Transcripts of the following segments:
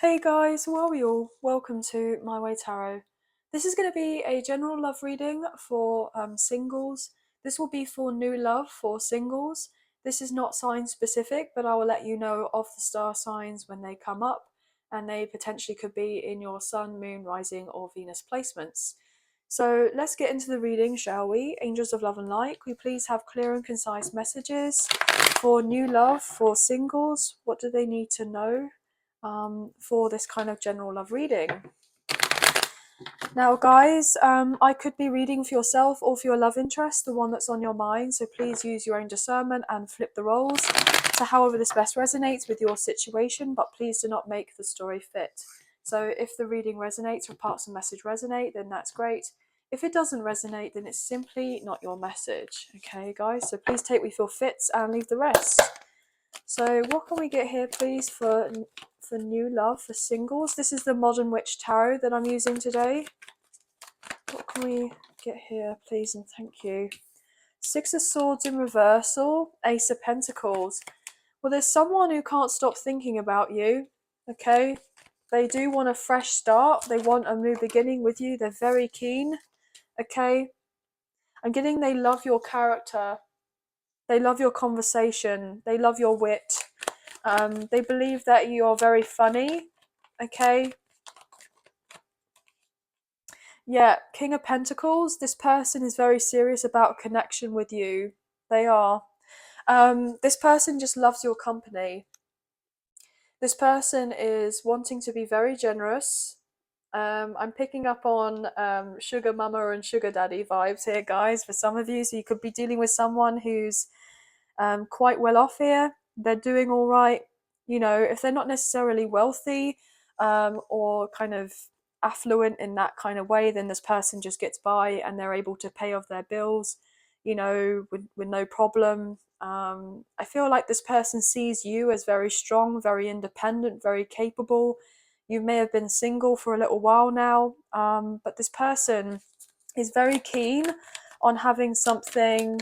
Hey guys, how are you all? Welcome to My Way Tarot. This is going to be a general love reading for singles. This will be for new love for singles. This is not sign specific, but I will let you know of the star signs when they come up, and they potentially could be in your sun, moon, rising, or Venus placements. So let's get into the reading, shall we? Angels of love and light, could we please have clear and concise messages for new love for singles? What do they need to know for this kind of general love reading? Now, guys, I could be reading for yourself or for your love interest, the one that's on your mind. So please use your own discernment and flip the roles to however this best resonates with your situation, but please do not make the story fit. So if the reading resonates or parts of the message resonate, then that's great. If it doesn't resonate, then it's simply not your message. Okay, guys? So please take what you feel fits and leave the rest. So what can we get here, please, for new love for singles? This is the Modern Witch Tarot that I'm using today. What can we get here, please, and thank you? Six of Swords in reversal, Ace of Pentacles. Well, there's someone who can't stop thinking about you, okay? They do want a fresh start. They want a new beginning with you. They're very keen, okay? I'm getting they love your character. They love your conversation. They love your wit. They believe that you are very funny, okay? Yeah, King of Pentacles, this person is very serious about connection with you. They are. This person just loves your company. This person is wanting to be very generous. I'm picking up on sugar mama and sugar daddy vibes here, guys, for some of you. So you could be dealing with someone who's quite well off here. They're doing all right. You know, if they're not necessarily wealthy or kind of affluent in that kind of way, then this person just gets by and they're able to pay off their bills, you know, with no problem. I feel like this person sees you as very strong, very independent, very capable. You may have been single for a little while now, but this person is very keen on having something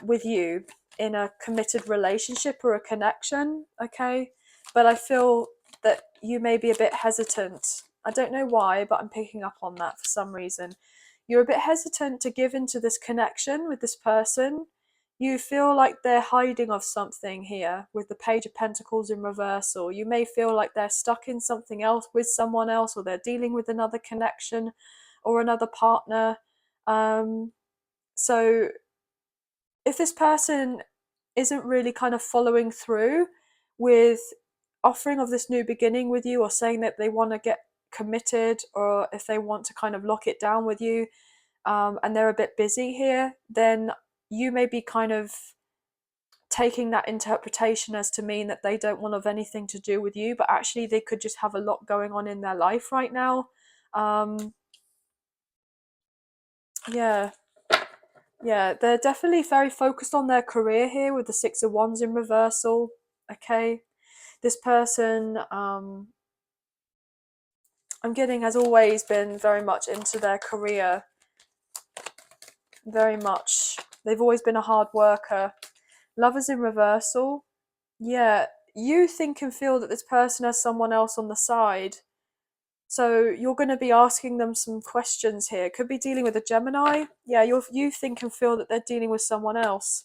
with you in a committed relationship or a connection, okay? But I feel that you may be a bit hesitant. I don't know why, but I'm picking up on that for some reason. You're a bit hesitant to give into this connection with this person. You feel like they're hiding of something here with the Page of Pentacles in reversal. You may feel like they're stuck in something else with someone else, or they're dealing with another connection or another partner. So if this person isn't really kind of following through with offering of this new beginning with you, or saying that they want to get committed, or if they want to kind of lock it down with you, and they're a bit busy here, then you may be kind of taking that interpretation as to mean that they don't want to have anything to do with you, but actually they could just have a lot going on in their life right now. Yeah, they're definitely very focused on their career here with the Six of Wands in reversal. Okay, this person, I'm getting, has always been very much into their career. Very much. They've always been a hard worker. Lovers in reversal. Yeah, you think and feel that this person has someone else on the side. So you're going to be asking them some questions here. Could be dealing with a Gemini. Yeah, you think and feel that they're dealing with someone else.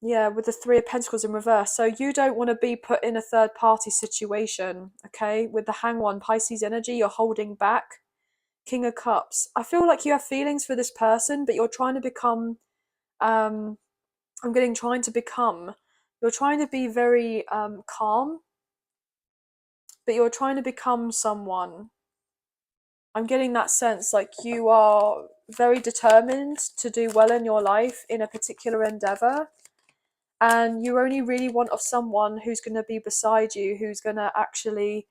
Yeah, with the Three of Pentacles in reverse. So you don't want to be put in a third party situation, okay? With the Hanged One, Pisces energy, you're holding back. King of Cups. I feel like you have feelings for this person, but you're trying to become, you're trying to be very calm, but you're trying to become someone. I'm getting that sense like you are very determined to do well in your life in a particular endeavor, and you only really want of someone who's going to be beside you, who's going to actually,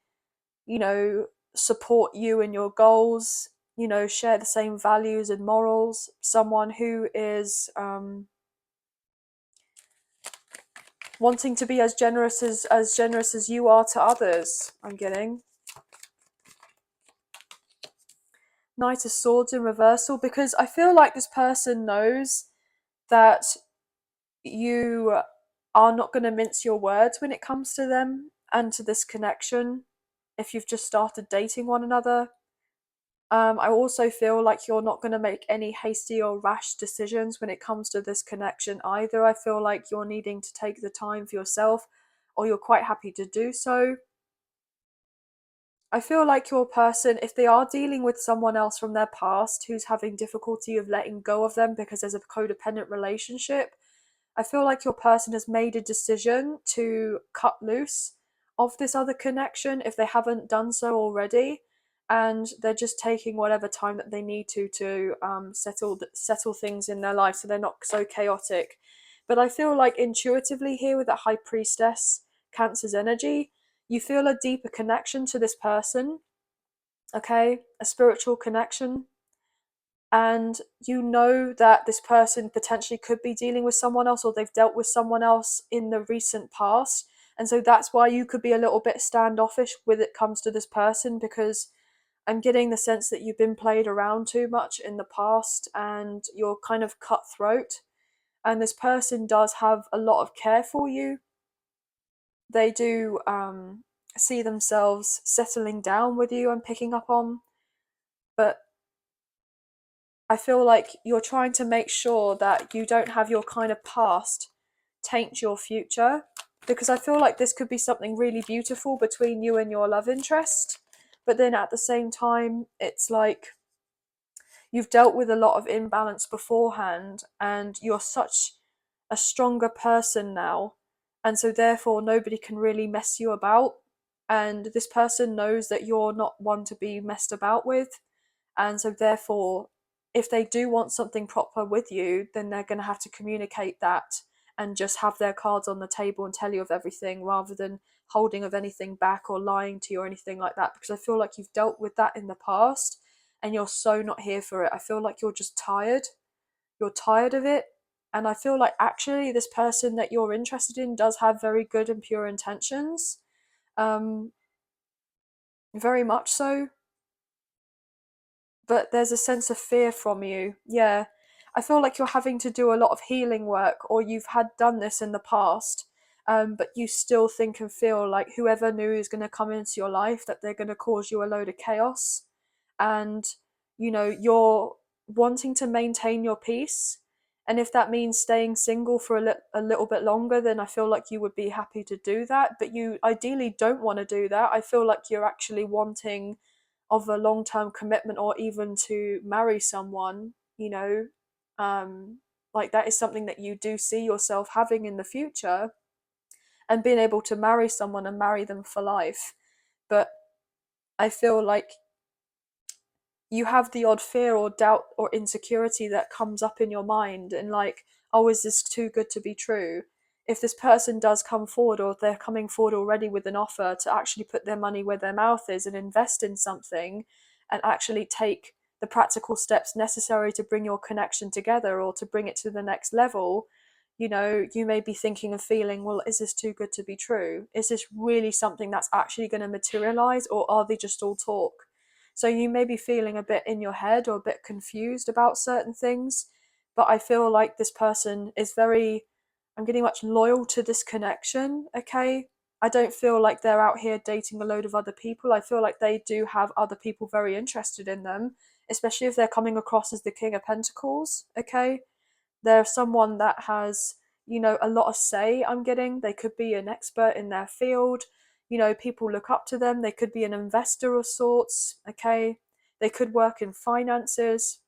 you know, support you in your goals, you know, share the same values and morals, someone who is wanting to be as generous as you are to others. I'm getting Knight of Swords in reversal, because I feel like this person knows that you are not going to mince your words when it comes to them and to this connection if you've just started dating one another. I also feel like you're not going to make any hasty or rash decisions when it comes to this connection either. I feel like you're needing to take the time for yourself, or you're quite happy to do so. I feel like your person, if they are dealing with someone else from their past who's having difficulty of letting go of them because there's a codependent relationship, I feel like your person has made a decision to cut loose of this other connection if they haven't done so already, and they're just taking whatever time that they need to settle things in their life so they're not so chaotic. But I feel like intuitively here with the High Priestess Cancer's energy, you feel a deeper connection to this person, okay, a spiritual connection, and you know that this person potentially could be dealing with someone else or they've dealt with someone else in the recent past. And so that's why you could be a little bit standoffish when it comes to this person, because I'm getting the sense that you've been played around too much in the past and you're kind of cutthroat. And this person does have a lot of care for you. They do see themselves settling down with you and picking up on, but I feel like you're trying to make sure that you don't have your kind of past taint your future, because I feel like this could be something really beautiful between you and your love interest, but then at the same time it's like you've dealt with a lot of imbalance beforehand and you're such a stronger person now, and so therefore nobody can really mess you about, and this person knows that you're not one to be messed about with, and so therefore if they do want something proper with you, then they're going to have to communicate that and just have their cards on the table and tell you of everything rather than holding of anything back or lying to you or anything like that, because I feel like you've dealt with that in the past and you're so not here for it. I feel like you're just tired. You're tired of it. And I feel like actually this person that you're interested in does have very good and pure intentions. Um, Very much so. But there's a sense of fear from you. Yeah. I feel like you're having to do a lot of healing work, or you've had done this in the past, but you still think and feel like whoever new is going to come into your life, that they're going to cause you a load of chaos. And, you're wanting to maintain your peace. And if that means staying single for a little bit longer, then I feel like you would be happy to do that. But you ideally don't want to do that. I feel like you're actually wanting of a long term commitment or even to marry someone, um, like that is something that you do see yourself having in the future, and being able to marry someone and marry them for life. But I feel like you have the odd fear or doubt or insecurity that comes up in your mind, and like, oh, is this too good to be true? If this person does come forward, or they're coming forward already with an offer to actually put their money where their mouth is and invest in something and actually take the practical steps necessary to bring your connection together or to bring it to the next level, you may be thinking and feeling, well, is this too good to be true? Is this really something that's actually going to materialize, or are they just all talk? So you may be feeling a bit in your head or a bit confused about certain things, but I feel like this person is I'm getting much loyal to this connection, okay? I don't feel like they're out here dating a load of other people. I feel like they do have other people very interested in them, especially if they're coming across as the King of Pentacles, okay? They're someone that has, a lot of say. I'm getting they could be an expert in their field. People look up to them. They could be an investor of sorts, okay? They could work in finances.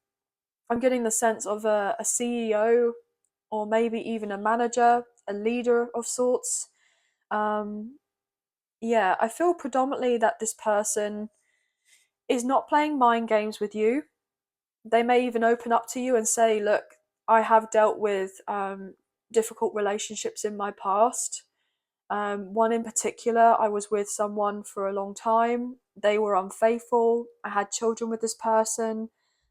I'm getting the sense of a CEO, or maybe even a manager, a leader of sorts. um yeah, I feel predominantly that this person is not playing mind games with you. They may even open up to you and say, look, I have dealt with difficult relationships in my past. One in particular, I was with someone for a long time. They were unfaithful. I had children with this person.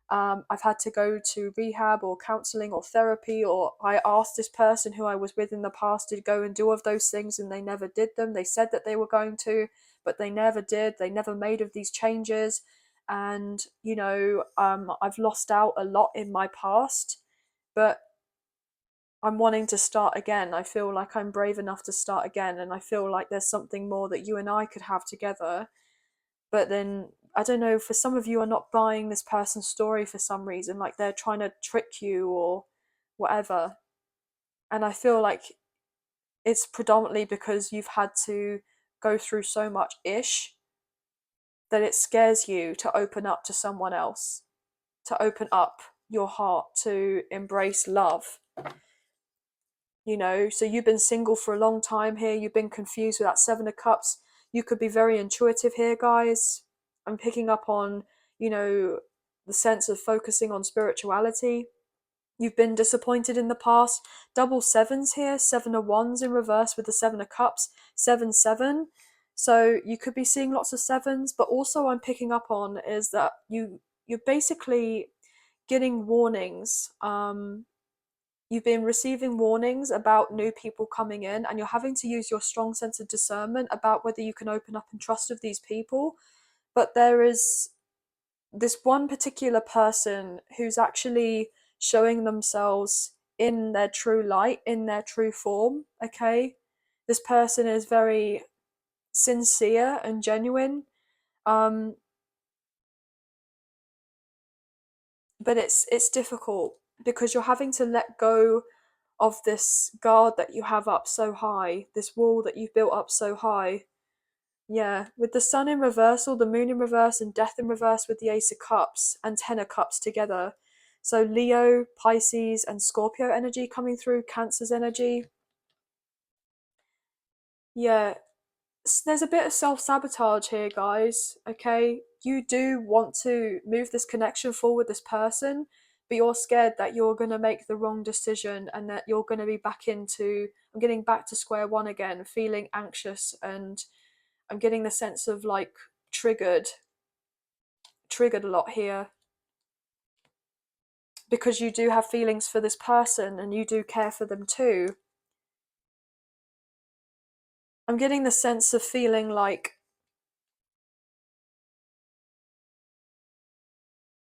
I've had to go to rehab or counseling or therapy, or I asked this person who I was with in the past to go and do of those things, and they never did them. They said that they were going to, but they never did. They never made of these changes. And, I've lost out a lot in my past. But I'm wanting to start again. I feel like I'm brave enough to start again, and I feel like there's something more that you and I could have together. But then I don't know, for some of you are not buying this person's story for some reason, like they're trying to trick you or whatever. And I feel like it's predominantly because you've had to go through so much ish that it scares you to open up to someone else, to open up your heart, to embrace love. So you've been single for a long time here, you've been confused with that Seven of Cups. You could be very intuitive here, guys. I'm picking up on, you know, the sense of focusing on spirituality. You've been disappointed in the past. Double sevens here, Seven of Wands in reverse with the Seven of Cups, 7-7. So you could be seeing lots of sevens, but also I'm picking up on is that you're basically getting warnings. You've been receiving warnings about new people coming in, and you're having to use your strong sense of discernment about whether you can open up and trust of these people. But there is this one particular person who's actually showing themselves in their true light, in their true form. Okay, this person is very sincere and genuine, um but it's difficult because you're having to let go of this guard that you have up so high, this wall that you've built up so high. Yeah, with the sun in reversal, the moon in reverse, and death in reverse with the Ace of Cups and Ten of Cups together. So Leo, Pisces, and Scorpio energy coming through, Cancer's energy. Yeah, there's a bit of self sabotage here, guys. Okay, you do want to move this connection forward with this person, but you're scared that you're going to make the wrong decision and that you're going to be back into, I'm getting back to square one again, feeling anxious, and I'm getting the sense of like triggered, triggered a lot here because you do have feelings for this person and you do care for them too. I'm getting the sense of feeling like,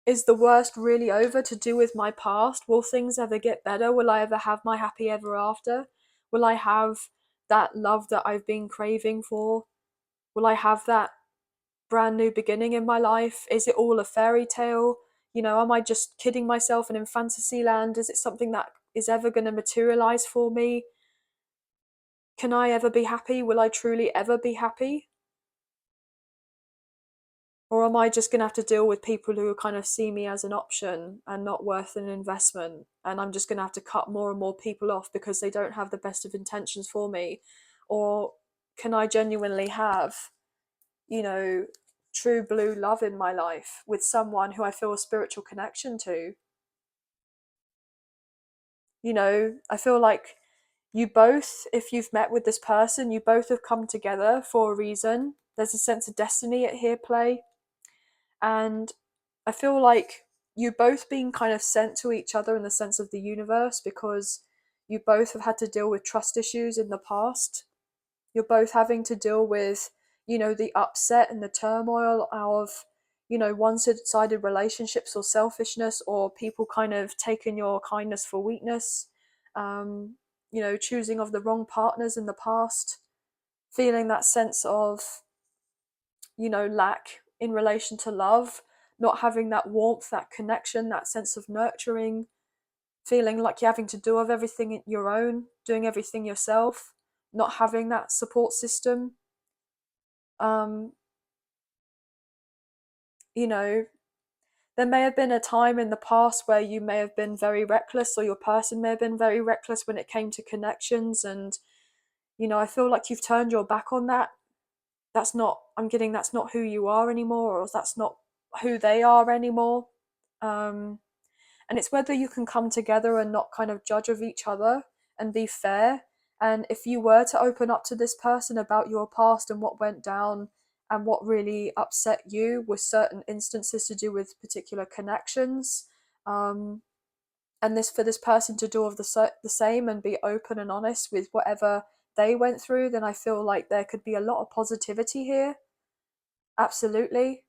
is the worst really over to do with my past? Will things ever get better? Will I ever have my happy ever after? Will I have that love that I've been craving for? Will I have that brand new beginning in my life? Is it all a fairy tale? Am I just kidding myself and in fantasy land? Is it something that is ever going to materialize for me? Can I ever be happy? Will I truly ever be happy? Or am I just going to have to deal with people who kind of see me as an option and not worth an investment? And I'm just going to have to cut more and more people off because they don't have the best of intentions for me? Or can I genuinely have, you know, true blue love in my life with someone who I feel a spiritual connection to? I feel like you both, if you've met with this person, you both have come together for a reason. There's a sense of destiny at here play. And I feel like you both being kind of sent to each other in the sense of the universe because you both have had to deal with trust issues in the past. You're both having to deal with, the upset and the turmoil of, one-sided relationships or selfishness or people kind of taking your kindness for weakness, choosing of the wrong partners in the past, feeling that sense of, lack in relation to love, not having that warmth, that connection, that sense of nurturing, feeling like you're having to do of everything your own, doing everything yourself, not having that support system. Um, you know, there may have been a time in the past where you may have been very reckless, or your person may have been very reckless when it came to connections, and I feel like you've turned your back on that. That's not who you are anymore, or that's not who they are anymore. um and it's whether you can come together and not kind of judge of each other and be fair. And if you were to open up to this person about your past and what went down and what really upset you with certain instances to do with particular connections, um and this for this person to do of the same and be open and honest with whatever they went through, then I feel like there could be a lot of positivity here. Absolutely.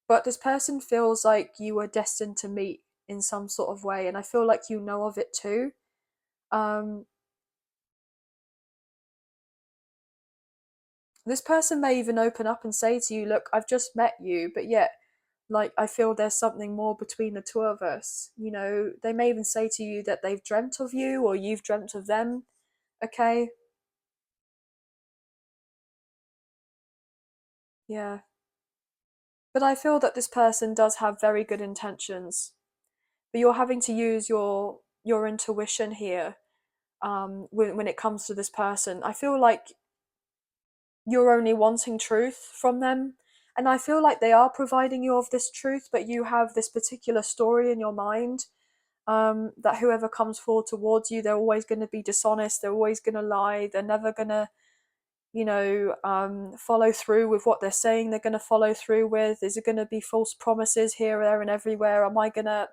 But this person feels like you were destined to meet in some sort of way, and I feel like you know of it too. Um, this person may even open up and say to you, look, I've just met you, but yet, like, I feel there's something more between the two of us. You know, they may even say to you that they've dreamt of you or you've dreamt of them. Okay. Yeah. But I feel that this person does have very good intentions. But you're having to use your intuition here, when it comes to this person. I feel like you're only wanting truth from them. And I feel like they are providing you of this truth, but you have this particular story in your mind, that whoever comes forward towards you, they're always going to be dishonest, they're always going to lie, they're never going to, follow through with what they're saying they're going to follow through with. Is it going to be false promises here, there, and everywhere? Am I going to,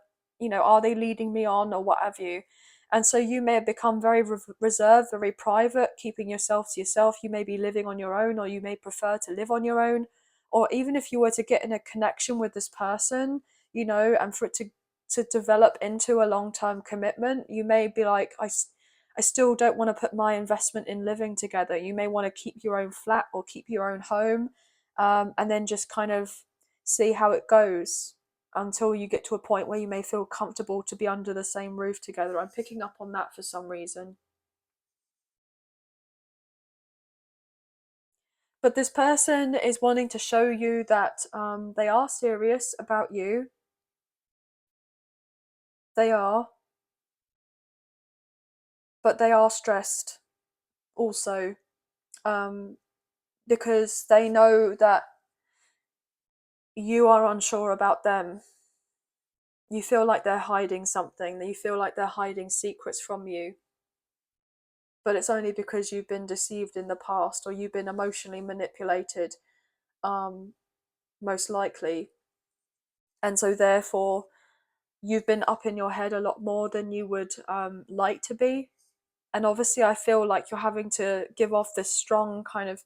are they leading me on or what have you? And so you may have become very reserved, very private, keeping yourself to yourself. You may be living on your own, or you may prefer to live on your own. Or even if you were to get in a connection with this person, and for it to develop into a long-term commitment, you may be like, I still don't want to put my investment in living together. You may want to keep your own flat or keep your own home, and then just kind of see how it goes until you get to a point where you may feel comfortable to be under the same roof together. I'm picking up on that for some reason. But this person is wanting to show you that, they are serious about you. They are, but they are stressed also, um, because they know that you are unsure about them. You feel like they're hiding something, that you feel like they're hiding secrets from you, but it's only because you've been deceived in the past or you've been emotionally manipulated, um, most likely. And so, therefore, you've been up in your head a lot more than you would, like to be. And obviously, I feel like you're having to give off this strong kind of,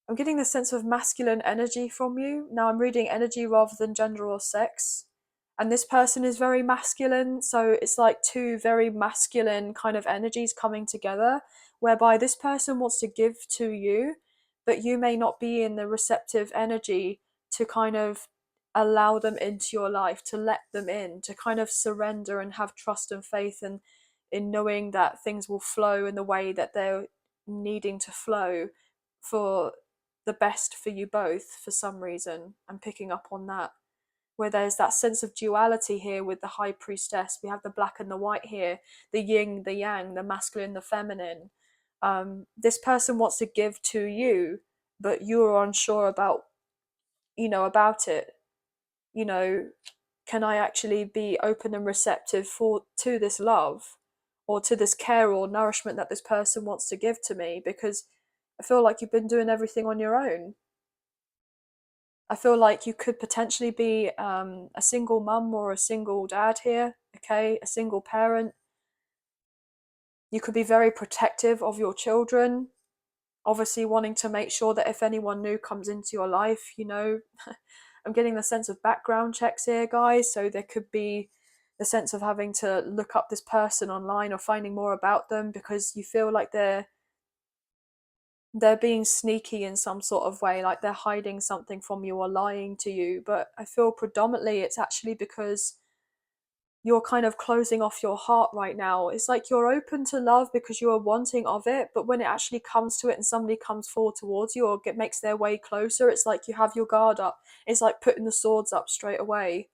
I'm getting the sense of masculine energy from you. Now I'm reading energy rather than gender or sex. And this person is very masculine, so it's like two very masculine kind of energies coming together, whereby this person wants to give to you, but you may not be in the receptive energy to kind of allow them into your life, to let them in, to kind of surrender and have trust and faith in knowing that things will flow in the way that they're needing to flow for the best for you both. For some reason, I'm picking up on that, where there's that sense of duality here with the high priestess. We have the black and the white here, the yin, the yang, the masculine, the feminine. This person wants to give to you, but you're unsure about, about it. You know, can I actually be open and receptive to this love, or to this care or nourishment that this person wants to give to me? Because I feel like you've been doing everything on your own. I feel like you could potentially be, a single mum or a single dad here, okay, a single parent. You could be very protective of your children, obviously wanting to make sure that if anyone new comes into your life, I'm getting the sense of background checks here, guys. So there could be the sense of having to look up this person online or finding more about them because you feel like they're being sneaky in some sort of way, like they're hiding something from you or lying to you. But I feel predominantly it's actually because you're kind of closing off your heart right now. It's like you're open to love because you are wanting of it, but when it actually comes to it and somebody comes forward towards you or makes their way closer, it's like you have your guard up. It's like putting the swords up straight away.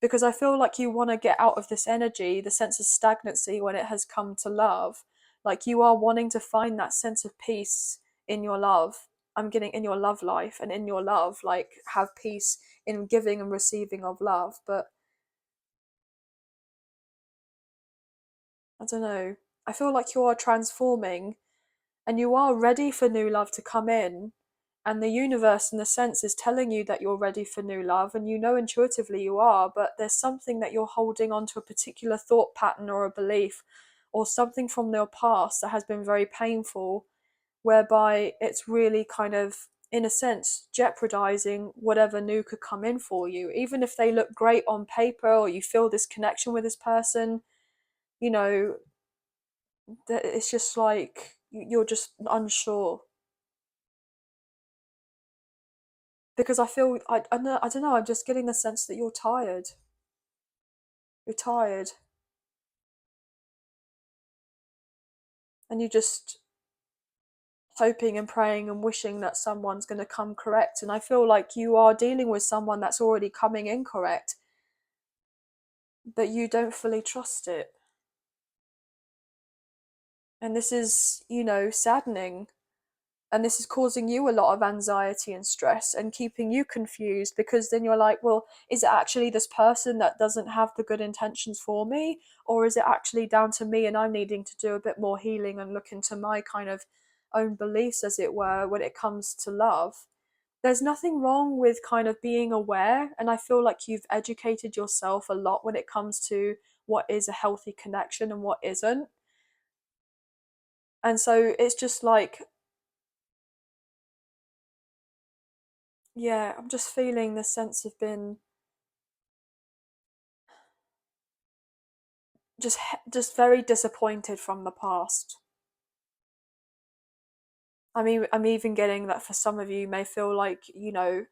Because I feel like you want to get out of this energy, the sense of stagnancy when it has come to love. Like you are wanting to find that sense of peace in your love. I'm getting in your love life and in your love, like have peace in giving and receiving of love. But I don't know. I feel like you are transforming and you are ready for new love to come in. And the universe, in a sense, is telling you that you're ready for new love, and you know intuitively you are, but there's something that you're holding on to, a particular thought pattern or a belief or something from your past that has been very painful, whereby it's really kind of, in a sense, jeopardizing whatever new could come in for you. Even if they look great on paper or you feel this connection with this person, you know, that it's just like you're just unsure. Because I feel I don't know, I'm just getting the sense that you're tired. You're tired, and you just hoping and praying and wishing that someone's going to come correct. And I feel like you are dealing with someone that's already coming incorrect, but you don't fully trust it. And this is, saddening. And this is causing you a lot of anxiety and stress and keeping you confused, because then you're like, well, is it actually this person that doesn't have the good intentions for me? Or is it actually down to me and I'm needing to do a bit more healing and look into my kind of own beliefs, as it were, when it comes to love? There's nothing wrong with kind of being aware. And I feel like you've educated yourself a lot when it comes to what is a healthy connection and what isn't. And so it's just like, yeah, I'm just feeling the sense of being just very disappointed from the past. I mean, I'm even getting that for some of you may feel like,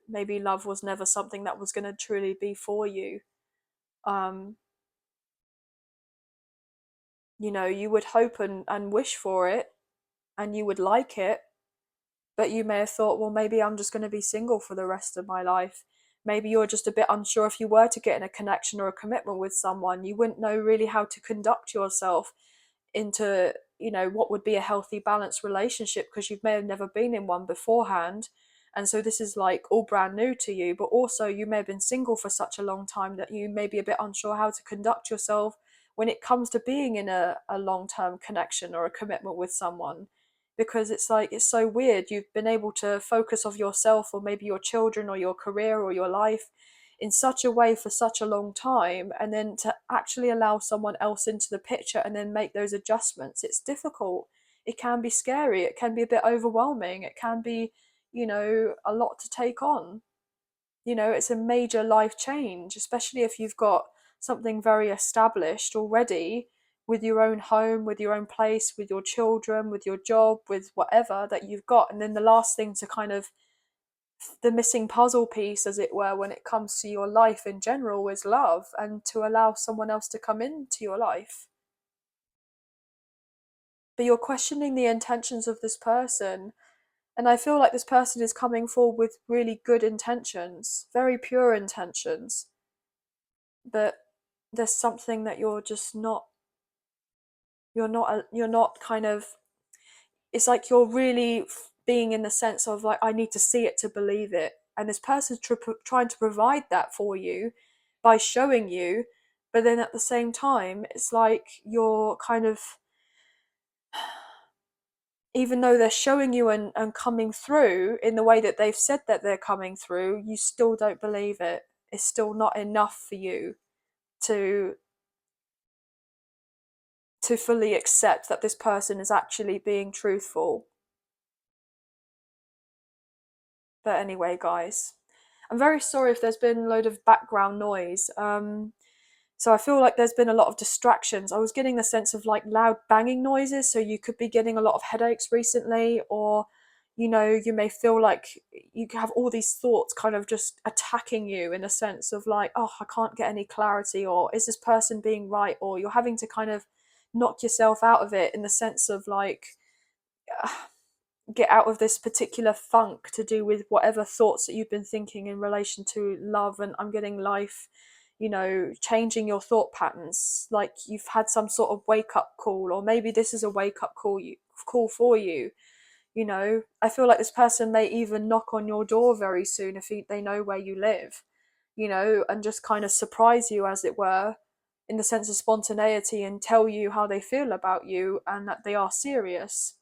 maybe love was never something that was going to truly be for you. Um, you would hope and wish for it, and you would like it, but you may have thought, well, maybe I'm just going to be single for the rest of my life. Maybe you're just a bit unsure if you were to get in a connection or a commitment with someone, you wouldn't know really how to conduct yourself into what would be a healthy balanced relationship, because you may have never been in one beforehand. And so this is like all brand new to you, but also you may have been single for such a long time that you may be a bit unsure how to conduct yourself when it comes to being in a long-term connection or a commitment with someone. Because it's like, it's so weird, you've been able to focus on yourself or maybe your children or your career or your life in such a way for such a long time, and then to actually allow someone else into the picture and then make those adjustments, it's difficult. It can be scary, it can be a bit overwhelming, it can be, a lot to take on. It's a major life change, especially if you've got something very established already, with your own home, with your own place, with your children, with your job, with whatever that you've got. And then the last thing to kind of, the missing puzzle piece, as it were, when it comes to your life in general, is love, and to allow someone else to come into your life. But you're questioning the intentions of this person. And I feel like this person is coming forward with really good intentions, very pure intentions. But there's something that you're not kind of, it's like you're really being in the sense of like, I need to see it to believe it. And this person's trying to provide that for you by showing you. But then at the same time, it's like you're kind of, even though they're showing you and coming through in the way that they've said that they're coming through, you still don't believe it. It's still not enough for you to to fully accept that this person is actually being truthful. But anyway, guys, I'm very sorry if there's been a load of background noise. So I feel like there's been a lot of distractions. I was getting the sense of like loud banging noises, so you could be getting a lot of headaches recently, or you may feel like you have all these thoughts kind of just attacking you, in a sense of like, oh, I can't get any clarity, or is this person being right, or you're having to kind of knock yourself out of it, in the sense of like, get out of this particular funk to do with whatever thoughts that you've been thinking in relation to love. And I'm getting life, changing your thought patterns, like you've had some sort of wake up call, or maybe this is a wake up call for you. I feel like this person may even knock on your door very soon, if they know where you live, and just kind of surprise you, as it were, in the sense of spontaneity, and tell you how they feel about you and that they are serious.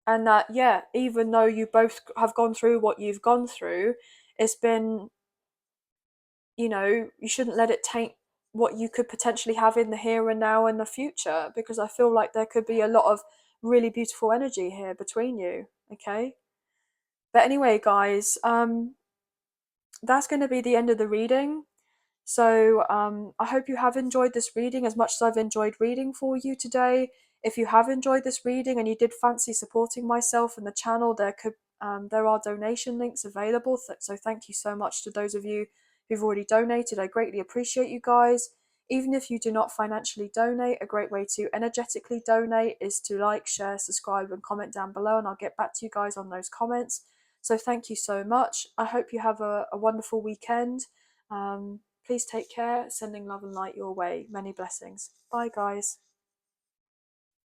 And that, yeah, even though you both have gone through what you've gone through, it's been, you shouldn't let it taint what you could potentially have in the here and now and the future, because I feel like there could be a lot of really beautiful energy here between you. Okay, but anyway, guys, that's going to be the end of the reading. So I hope you have enjoyed this reading as much as I've enjoyed reading for you today. If you have enjoyed this reading and you did fancy supporting myself and the channel, there are donation links available. So thank you so much to those of you who've already donated. I greatly appreciate you guys. Even if you do not financially donate, a great way to energetically donate is to like, share, subscribe, and comment down below, and I'll get back to you guys on those comments. So thank you so much. I hope you have a wonderful weekend. Please take care. Sending love and light your way. Many blessings. Bye, guys.